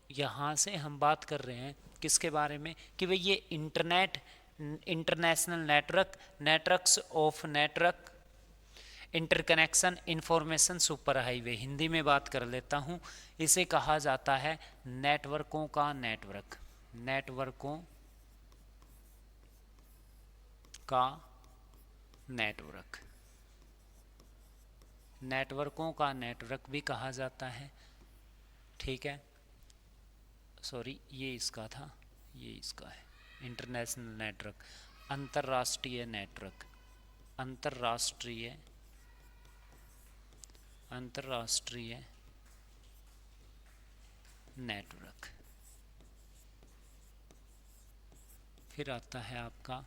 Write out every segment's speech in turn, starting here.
यहाँ से हम बात कर रहे हैं किसके बारे में कि भाई ये internet, international network, networks of network, interconnection, information super highway, Hindi में बात कर लेता हूँ। इसे कहा जाता है नेटवर्कों का नेटवर्क, नेटवर्कों का नेटवर्क, नेटवर्कों का नेटवर्क भी कहा जाता है। ठीक है, सॉरी ये इसका था, ये इसका है इंटरनेशनल नेटवर्क, अंतर्राष्ट्रीय नेटवर्क, अंतर्राष्ट्रीय, अंतर्राष्ट्रीय नेटवर्क। फिर आता है आपका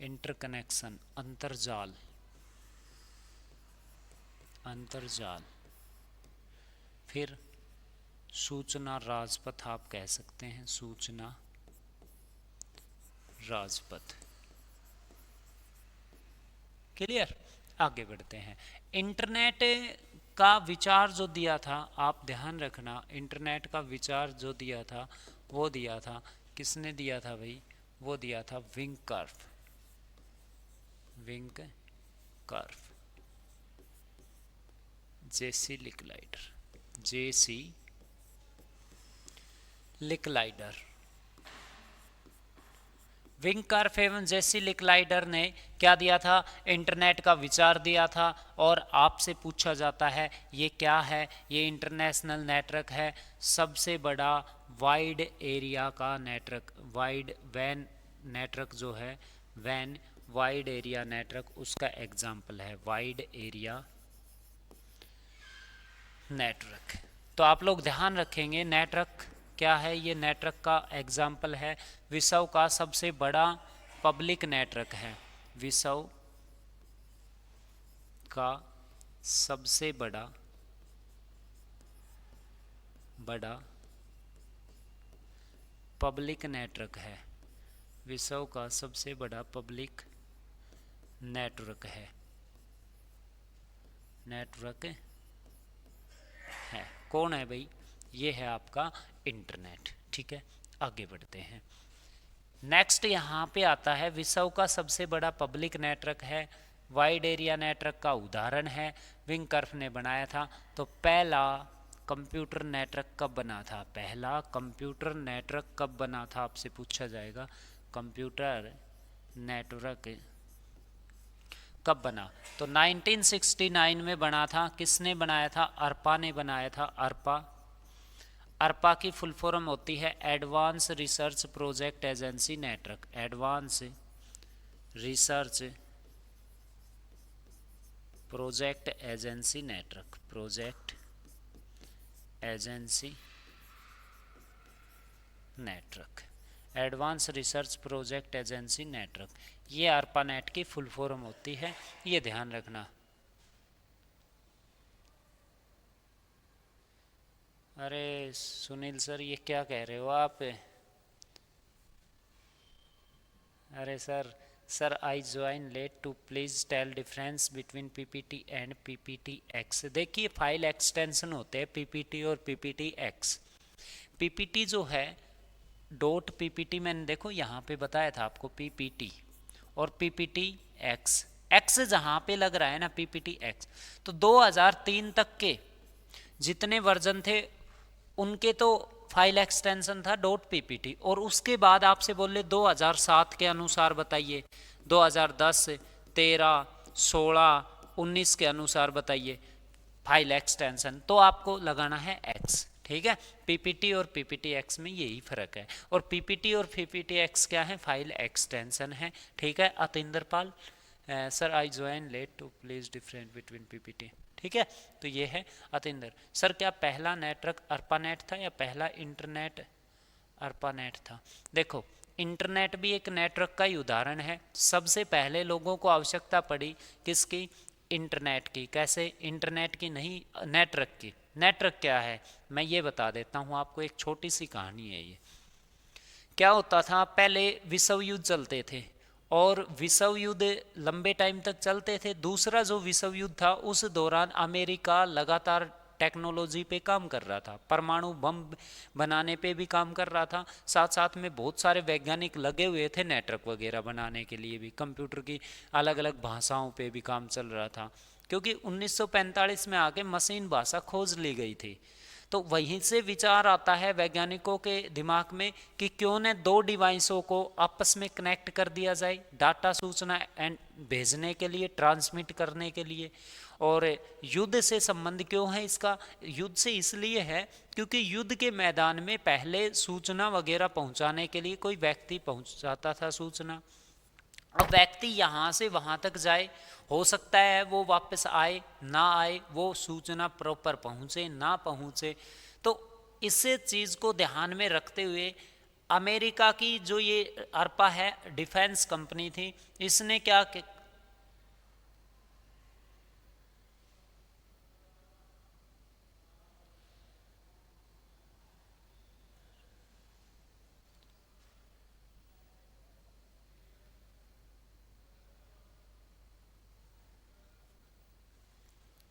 इंटरकनेक्शन, अंतरजाल, अंतरजाल। फिर सूचना राजपथ, आप कह सकते हैं सूचना राजपथ। क्लियर, आगे बढ़ते हैं। इंटरनेट का विचार जो दिया था, आप ध्यान रखना, इंटरनेट का विचार जो दिया था वो दिया था, किसने दिया था भाई, वो दिया था विंकर्फ, विंकर्फ, जेसी लिकलाइडर, जेसी लिकलाइडर। विंकर्फ एवं जेसी लिकलाइडर ने क्या दिया था, इंटरनेट का विचार दिया था। और आपसे पूछा जाता है ये क्या है, ये इंटरनेशनल नेटवर्क है, सबसे बड़ा वाइड एरिया का नेटवर्क, वाइड वैन नेटवर्क जो है, वैन वाइड एरिया नेटवर्क, उसका एग्जाम्पल है वाइड एरिया नेटवर्क। तो आप लोग ध्यान रखेंगे नेटवर्क क्या है, ये नेटवर्क का एग्जाम्पल है, विश्व का सबसे बड़ा पब्लिक नेटवर्क है, विश्व का सबसे बड़ा पब्लिक नेटवर्क है, विश्व का सबसे बड़ा पब्लिक नेटवर्क है, नेटवर्क है। कौन है भाई, ये है आपका इंटरनेट। ठीक है, आगे बढ़ते हैं। नेक्स्ट यहाँ पे आता है विश्व का सबसे बड़ा पब्लिक नेटवर्क है, वाइड एरिया नेटवर्क का उदाहरण है, विंकर्फ ने बनाया था। तो पहला कंप्यूटर नेटवर्क कब बना था, पहला कंप्यूटर नेटवर्क कब बना था, आपसे पूछा जाएगा कंप्यूटर नेटवर्क कब बना। तो 1969 में बना था। किसने बनाया था, अर्पा ने बनाया था, अर्पा। अर्पा की फुल फॉर्म होती है advance research project agency network, advance research project agency network, project agency network, advance research project agency network, ये ARPANET की फुल फॉर्म होती है, ये ध्यान रखना। अरे सुनील सर ये क्या कह रहे हो आप, अरे sir I join late to please tell difference between PPT and PPT X. देखिए फाइल एक्सटेंशन होते हैं पीपीटी और पीपीटी एक्स। पीपीटी जो है डॉट पीपीटी, मैंने देखो यहाँ पे बताया था आपको पीपीटी, और पीपीटी एक्स, एक्स जहाँ पे लग रहा है ना पीपीटी एक्स, तो 2003 तक के जितने वर्जन थे उनके तो फाइल एक्सटेंशन था डॉट पीपीटी, और उसके बाद आपसे बोले 2007 के अनुसार बताइए, 2010, 13, 16, 19 के अनुसार बताइए फाइल एक्सटेंशन, तो आपको लगाना है एक्स। ठीक है, पीपीटी और पीपीटी एक्स में यही फर्क है, और पीपीटी और पीपीटी एक्स क्या है, फाइल एक्सटेंशन है। ठीक है, Atinder Pal sir I join late to please different between PPT. ठीक है, तो ये है अतिंदर। सर क्या पहला नेटवर्क ARPANET था या पहला इंटरनेट ARPANET था। देखो इंटरनेट भी एक नेटवर्क का ही उदाहरण है। सबसे पहले लोगों को आवश्यकता पड़ी किसकी, इंटरनेट की। कैसे, इंटरनेट की नहीं, नेटवर्क की। नेटवर्क क्या है मैं ये बता देता हूँ आपको, एक छोटी सी कहानी है ये। क्या होता था, पहले विश्व युद्ध चलते थे और विश्व युद्ध लंबे टाइम तक चलते थे। दूसरा जो विश्व युद्ध था उस दौरान अमेरिका लगातार टेक्नोलॉजी पे काम कर रहा था, परमाणु बम बनाने पे भी काम कर रहा था, साथ साथ में बहुत सारे वैज्ञानिक लगे हुए थे नेटवर्क वगैरह बनाने के लिए भी, कंप्यूटर की अलग अलग भाषाओं पे भी काम चल रहा था, क्योंकि 1945 में आके मशीन भाषा खोज ली गई थी। तो वहीं से विचार आता है वैज्ञानिकों के दिमाग में कि क्यों न दो डिवाइसों को आपस में कनेक्ट कर दिया जाए, डाटा सूचना एंड भेजने के लिए, ट्रांसमिट करने के लिए। और युद्ध से संबंध क्यों है इसका? युद्ध से इसलिए है क्योंकि युद्ध के मैदान में पहले सूचना वगैरह पहुंचाने के लिए कोई व्यक्ति पहुंचाता था सूचना, अब व्यक्ति यहाँ से वहाँ तक जाए, हो सकता है वो वापस आए ना आए, वो सूचना प्रॉपर पहुँचे ना पहुँचे। तो इस चीज़ को ध्यान में रखते हुए अमेरिका की जो ये ARPA है, डिफेंस कंपनी थी, इसने क्या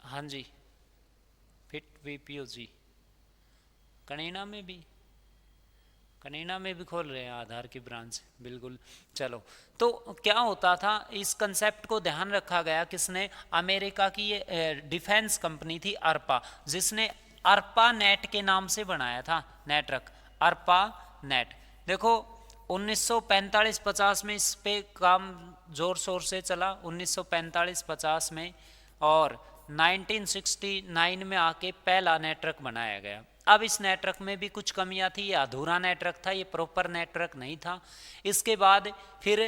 हाँ जी, फिट VPO जी, कनीना में भी, कनीना में भी खोल रहे हैं आधार की ब्रांच, बिल्कुल। चलो, तो क्या होता था, इस कंसेप्ट को ध्यान रखा गया, किसने? अमेरिका की ये डिफेंस कंपनी थी ARPA, जिसने ARPA नेट के नाम से बनाया था नेटवर्क, ARPA नेट। देखो 1945-50 में इस पे काम जोर शोर से चला, 1945-50 में, और 1969 में आके पहला नेटवर्क बनाया गया। अब इस नेटवर्क में भी कुछ कमियां थी, ये अधूरा नेटवर्क था, ये प्रॉपर नेटवर्क नहीं था। इसके बाद फिर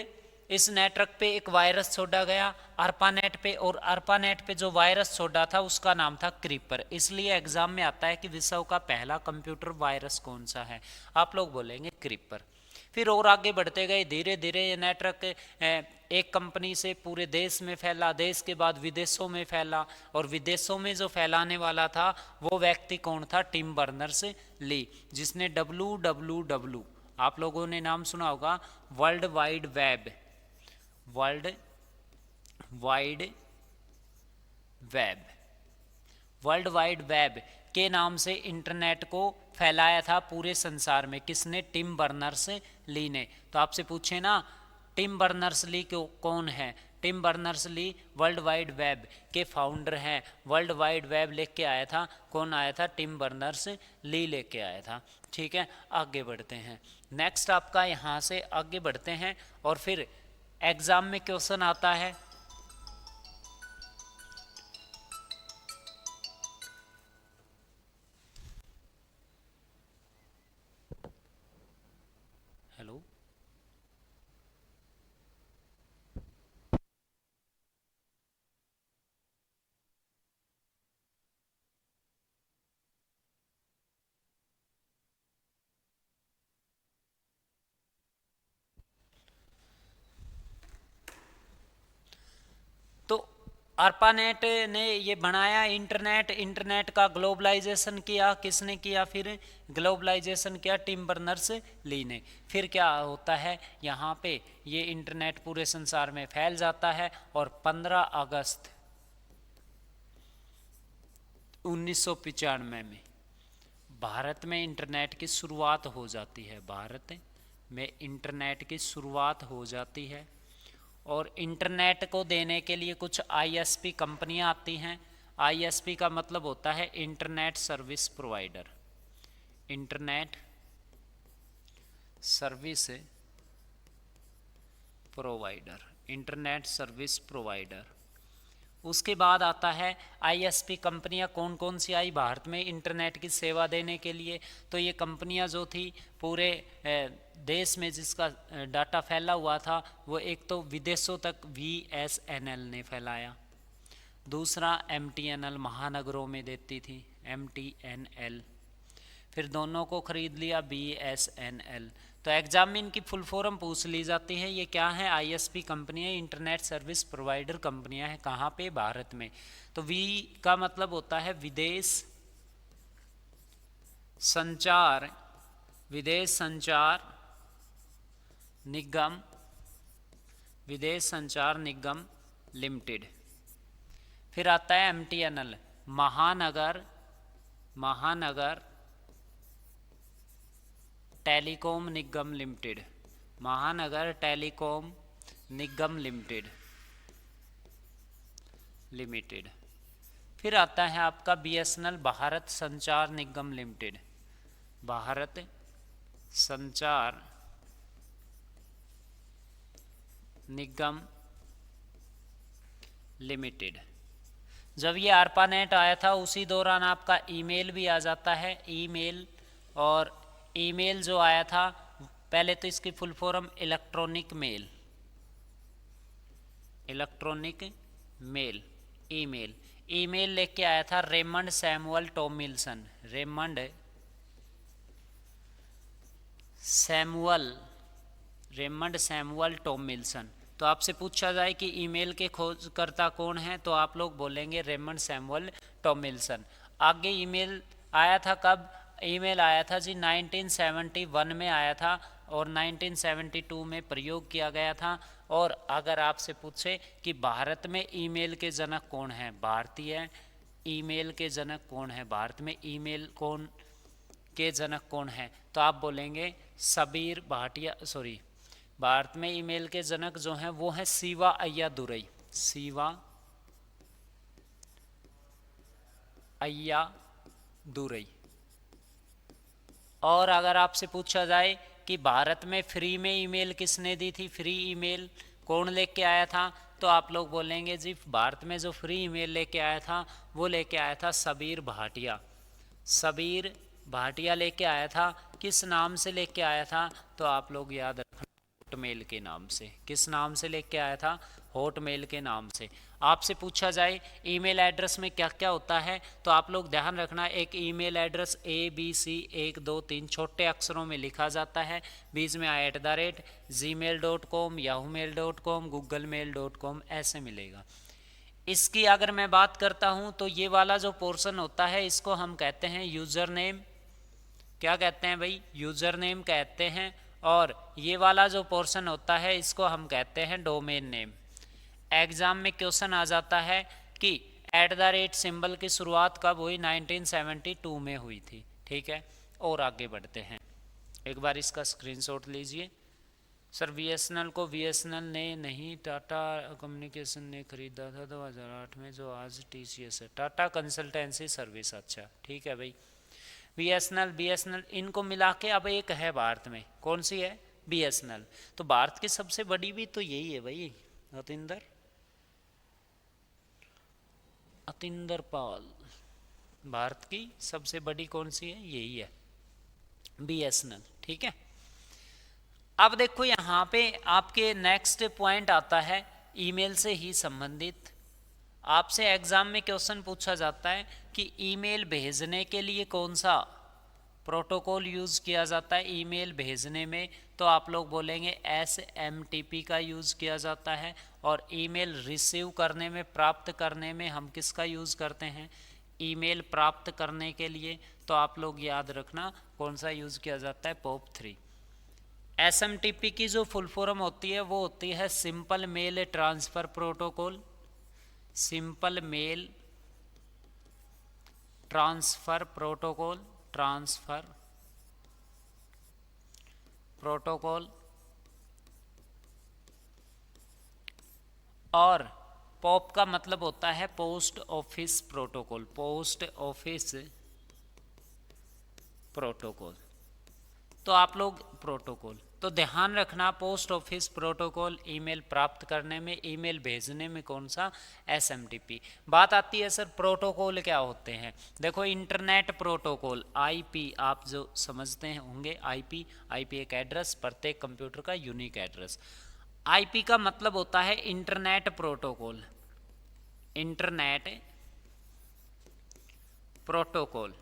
इस नेटवर्क पे एक वायरस छोड़ा गया ARPANET पे, और ARPANET पे जो वायरस छोड़ा था उसका नाम था क्रीपर। इसलिए एग्जाम में आता है कि विश्व का पहला कंप्यूटर वायरस कौन सा है, आप लोग बोलेंगे क्रीपर। फिर और आगे बढ़ते गए, धीरे धीरे ये नेटवर्क एक कंपनी से पूरे देश में फैला, देश के बाद विदेशों में फैला, और विदेशों में जो फैलाने वाला था वो व्यक्ति कौन था? टिम बर्नर्स ली, जिसने WWW, आप लोगों ने नाम सुना होगा, world Wide web, world Wide web, world Wide Web के नाम से इंटरनेट को फैलाया था पूरे संसार में। किसने? टिम बर्नर्स ली ने। तो आपसे पूछे ना, टिम बर्नर्स ली को कौन है? Tim Berners Lee World Wide Web के फाउंडर हैं। वर्ल्ड वाइड वेब लेके आया था, कौन आया था? टिम बर्नर्स ली लेके आया था। ठीक है, आगे बढ़ते हैं। नेक्स्ट आपका यहाँ से आगे बढ़ते हैं, और फिर एग्जाम में क्वेश्चन आता है, हेलो, तो ARPANET ने ये बनाया इंटरनेट, इंटरनेट का ग्लोबलाइजेशन किया, किसने किया? फिर ग्लोबलाइजेशन किया टिम बर्नर्स ली ने। फिर क्या होता है यहाँ पे, ये इंटरनेट पूरे संसार में फैल जाता है, और 15 अगस्त 1995 में भारत में इंटरनेट की शुरुआत हो जाती है, भारत में इंटरनेट की शुरुआत हो जाती है। और इंटरनेट को देने के लिए कुछ ISP कंपनियां आती हैं। ISP का मतलब होता है internet service provider, internet service provider, internet service provider. उसके बाद आता है ISP कंपनियां कौन कौन सी आई भारत में इंटरनेट की सेवा देने के लिए? तो ये कंपनियां जो थी पूरे देश में जिसका डाटा फैला हुआ था, वो एक तो विदेशों तक VSNL ने फैलाया, दूसरा MTNL महानगरों में देती थी, MTNL, फिर दोनों को खरीद लिया BSNL। तो एग्जाम में इनकी फुल फॉर्म पूछ ली जाती है। ये क्या है? ISP कंपनियां, इंटरनेट सर्विस प्रोवाइडर कंपनियां हैं। कहाँ पे? भारत में। तो V का मतलब होता है विदेश संचार, विदेश संचार निगम, विदेश संचार निगम लिमिटेड। फिर आता है MTNL, महानगर महानगर टेलीकॉम निगम लिमिटेड, महानगर टेलीकॉम निगम लिमिटेड। फिर आता है आपका बीएसएनएल भारत संचार निगम लिमिटेड, भारत संचार निगम लिमिटेड। जब ये ARPANET आया था उसी दौरान आपका ईमेल भी आ जाता है, ईमेल। और ईमेल जो आया था पहले तो इसकी full form electronic mail, electronic mail, email. Email लेके आया था Raymond Samuel Tomlinson, Raymond Samuel Tomlinson. तो आपसे पूछा जाए कि ईमेल के खोजकर्ता कौन है तो आप लोग बोलेंगे रेमंड सैमुअल टॉमिल्सन। आगे ईमेल आया था कब? ईमेल आया था जी 1971 में आया था और 1972 में प्रयोग किया गया था। और अगर आपसे पूछे कि भारत में ईमेल के जनक कौन है, भारतीय ईमेल के जनक कौन है, भारत में ईमेल कौन के जनक कौन है, तो आप बोलेंगे सबीर भाटिया, सॉरी, भारत में ईमेल के जनक जो हैं वो हैं सीवा अय्यादुरई, सीवा अय्यादुरई। और अगर आपसे पूछा जाए कि भारत में फ्री में ईमेल किसने दी थी, फ्री ईमेल कौन लेके आया था, तो आप लोग बोलेंगे जी भारत में जो फ्री ईमेल लेके आया था वो लेके आया था सबीर भाटिया, सबीर भाटिया लेके आया था। किस नाम से लेके आया था, तो आप लोग याद रखना हॉटमेल के नाम से। किस नाम से लेके आया था? हॉटमेल के नाम से। आपसे पूछा जाए ईमेल एड्रेस में क्या क्या होता है, तो आप लोग ध्यान रखना, एक ईमेल एड्रेस ABC 1 2 3 छोटे अक्षरों में लिखा जाता है, बीच में @gmail.com, yahoomail.com, googlemaill.com ऐसे मिलेगा। इसकी अगर मैं बात करता हूं तो ये वाला जो पोर्शन होता है इसको हम कहते हैं यूजर नेम। क्या कहते हैं भाई? यूजर नेम कहते हैं। और ये वाला जो पोर्शन होता है इसको हम कहते हैं डोमेन नेम। एग्जाम में क्वेश्चन आ जाता है कि @ सिंबल की शुरुआत कब हुई? 1972 में हुई थी। ठीक है, और आगे बढ़ते हैं। एक बार इसका स्क्रीनशॉट लीजिए। सर BSNL को BSNL ने नहीं, टाटा कम्युनिकेशन ने खरीदा था 2008 में, जो आज TCS है, टाटा कंसल्टेंसी सर्विस। अच्छा ठीक है भाई। BSNL इनको मिला के अब एक है भारत में, कौन सी है? BSNL। तो भारत की सबसे बड़ी भी तो यही है भाई, अतिंदर पाल। भारत की सबसे बड़ी कौन सी है? यही है, BSNL। ठीक है, अब देखो यहाँ पे आपके नेक्स्ट पॉइंट आता है ईमेल से ही संबंधित। आपसे एग्जाम में क्वेश्चन पूछा जाता है कि ईमेल भेजने के लिए कौन सा प्रोटोकॉल यूज़ किया जाता है ईमेल भेजने में, तो आप लोग बोलेंगे SMTP का यूज़ किया जाता है। और ईमेल रिसीव करने में, प्राप्त करने में हम किसका यूज़ करते हैं? ईमेल प्राप्त करने के लिए तो आप लोग याद रखना कौन सा यूज़ किया जाता है? POP3। SMTP की जो फुल फॉर्म होती है वो होती है simple mail transfer protocol, simple mail transfer protocol, transfer protocol. और पॉप का मतलब होता है post office protocol, post office protocol. तो आप लोग प्रोटोकॉल तो ध्यान रखना, पोस्ट ऑफिस प्रोटोकॉल ईमेल प्राप्त करने में, ईमेल भेजने में कौन सा? SMTP। बात आती है सर प्रोटोकॉल क्या होते हैं। देखो इंटरनेट प्रोटोकॉल, IP आप जो समझते होंगे, IP एक एड्रेस, प्रत्येक कंप्यूटर का यूनिक एड्रेस। IP का मतलब होता है इंटरनेट प्रोटोकॉल, इंटरनेट प्रोटोकॉल।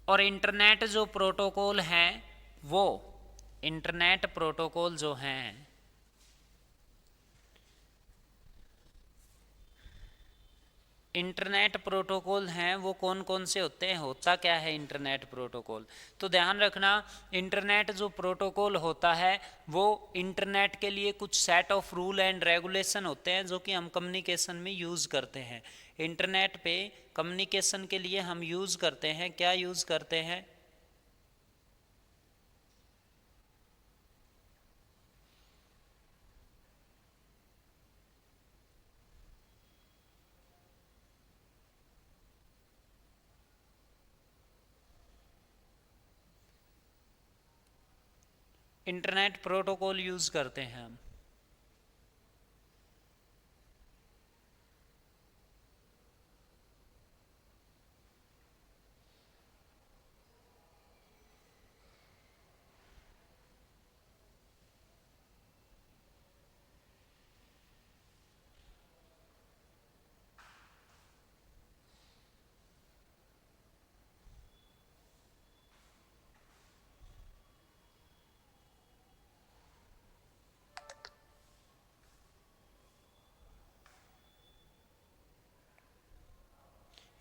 और इंटरनेट जो प्रोटोकॉल है वो, इंटरनेट प्रोटोकॉल जो हैं, इंटरनेट प्रोटोकॉल हैं वो कौन कौन से होते हैं? होता क्या है इंटरनेट प्रोटोकॉल? तो ध्यान रखना, इंटरनेट जो प्रोटोकॉल होता है वो इंटरनेट के लिए कुछ set of rule and regulation होते हैं जो कि हम कम्युनिकेशन में यूज़ करते हैं। इंटरनेट पे कम्युनिकेशन के लिए हम यूज़ करते हैं, क्या यूज़ करते हैं? इंटरनेट प्रोटोकॉल यूज़ करते हैं हम।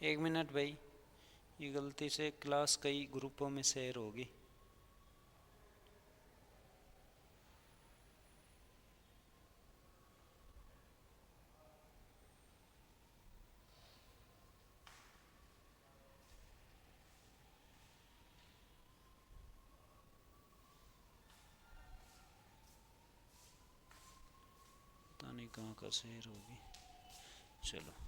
एक मिनट भाई, ये गलती से क्लास कई ग्रुपों में शेयर होगी। पता नहीं कहाँ का शेयर होगी। चलो,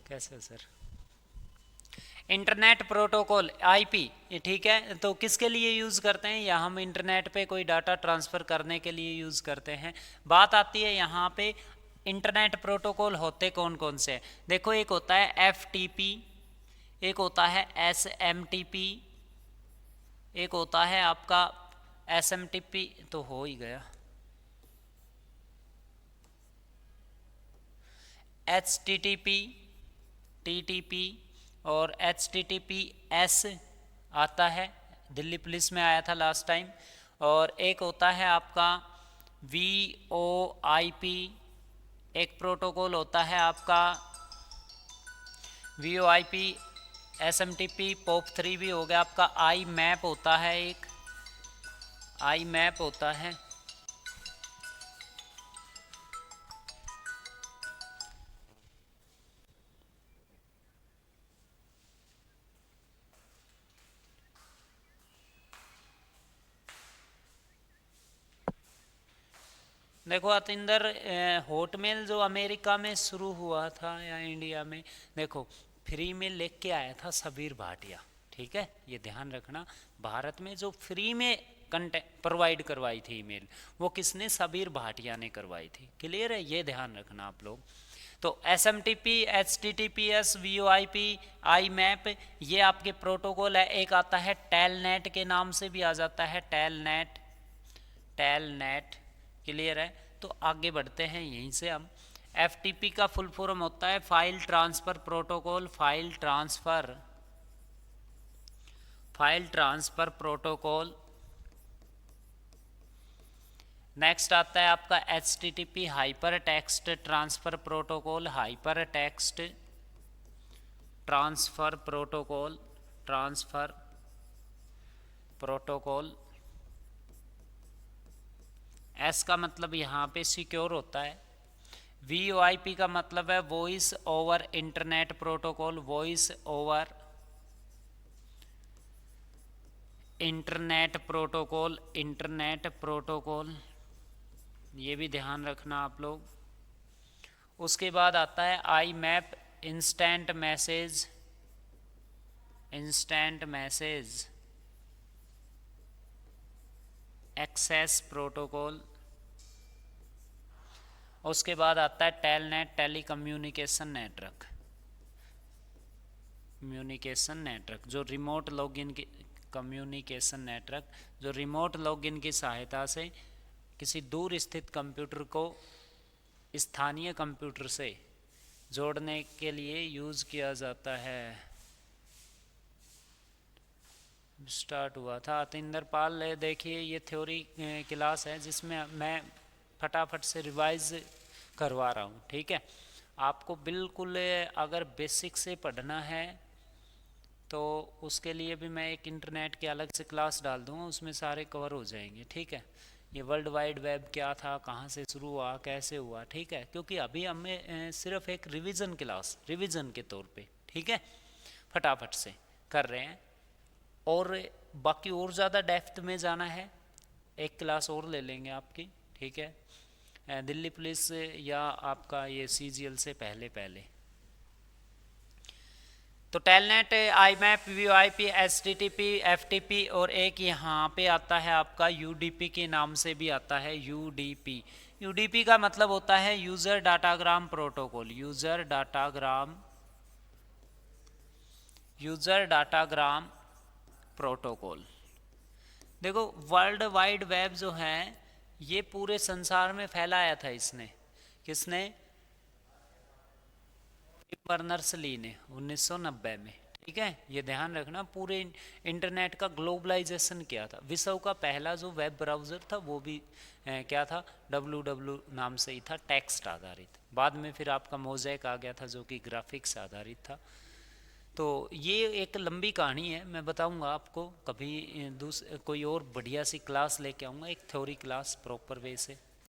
कैसे सर? इंटरनेट प्रोटोकॉल आईपी, ये ठीक है। तो किसके लिए यूज़ करते हैं? या हम इंटरनेट पे कोई डाटा ट्रांसफ़र करने के लिए यूज़ करते हैं। बात आती है यहाँ पे इंटरनेट प्रोटोकॉल होते कौन कौन से? देखो, एक होता है एफटीपी, एक होता है एसएमटीपी, एक होता है आपका एसएमटीपी, तो हो ही गया, एचटीटीपी, टीटीपी और HTTPS आता है, दिल्ली पुलिस में आया था लास्ट टाइम। और एक होता है आपका VoIP, एक प्रोटोकॉल होता है आपका VoIP, SMTP, POP3 भी हो गया आपका, IMAP होता है, एक IMAP होता है। देखो अतिंदर, हॉटमेल जो अमेरिका में शुरू हुआ था या इंडिया में, देखो फ्री में लेके के आया था सबीर भाटिया, ठीक है, ये ध्यान रखना। भारत में जो फ्री में कंटेंट प्रोवाइड करवाई थी ईमेल, वो किसने? सबीर भाटिया ने करवाई थी। क्लियर है? ये ध्यान रखना आप लोग। तो SMTP, HTTPS, VoIP, IMAP, ये आपके प्रोटोकॉल है। एक आता है टेलनेट के नाम से भी आ जाता है, टेलनेट, टेलनेट। क्लियर है? तो आगे बढ़ते हैं यहीं से हम। FTP का फुल फॉर्म होता है file transfer protocol, file transfer, file transfer protocol. Next आता है आपका HTTP, hyper text transfer protocol, hyper text transfer protocol, transfer protocol. S का मतलब यहाँ पे सिक्योर होता है। VoIP का मतलब है voice over internet protocol, voice over internet protocol, internet protocol, ये भी ध्यान रखना आप लोग। उसके बाद आता है IMAP, instant message, instant message access protocol. उसके बाद आता है Telnet, tele communication network, communication network जो रिमोट लॉगिन की, कम्युनिकेशन नेटवर्क जो रिमोट लॉगिन की सहायता से किसी दूर स्थित कंप्यूटर को स्थानीय कंप्यूटर से जोड़ने के लिए यूज़ किया जाता है। स्टार्ट हुआ था अतिंदर पाल। देखिए, ये थ्योरी क्लास है जिसमें मैं फटाफट से रिवाइज करवा रहा हूँ, ठीक है। आपको बिल्कुल अगर बेसिक से पढ़ना है तो उसके लिए भी मैं एक इंटरनेट की अलग से क्लास डाल दूँगा, उसमें सारे कवर हो जाएंगे, ठीक है। ये वर्ल्ड वाइड वेब क्या था, कहाँ से शुरू हुआ, कैसे हुआ, ठीक है, क्योंकि अभी हमें सिर्फ एक रिवीजन क्लास, रिवीजन के तौर पे, ठीक है, फटाफट से कर रहे हैं। और बाकी और ज़्यादा डेप्थ में जाना है, एक क्लास और ले लेंगे आपकी, ठीक है, दिल्ली पुलिस या आपका ये CGL से पहले पहले। तो टेलनेट, आई मैप, VoIP, HTTP, FTP, और एक यहाँ पे आता है आपका UDP के नाम से भी आता है, UDP। UDP का मतलब होता है user datagram protocol, user datagram protocol. देखो वर्ल्ड वाइड वेब जो है ये पूरे संसार में फैलाया था इसने, किसने? बर्नर्स ली ने 1990 में, ठीक है, ये ध्यान रखना। पूरे इंटरनेट का ग्लोबलाइजेशन किया था। विश्व का पहला जो वेब ब्राउज़र था वो भी क्या था? www नाम से ही था, टेक्स्ट आधारित। बाद में फिर आपका मोज़ेक आ गया था जो कि ग्राफिक्स आधारित था। तो ये एक लंबी कहानी है, मैं बताऊंगा आपको कभी कोई और बढ़िया सी क्लास लेके आऊँगा, एक थ्योरी क्लास प्रॉपर वे से।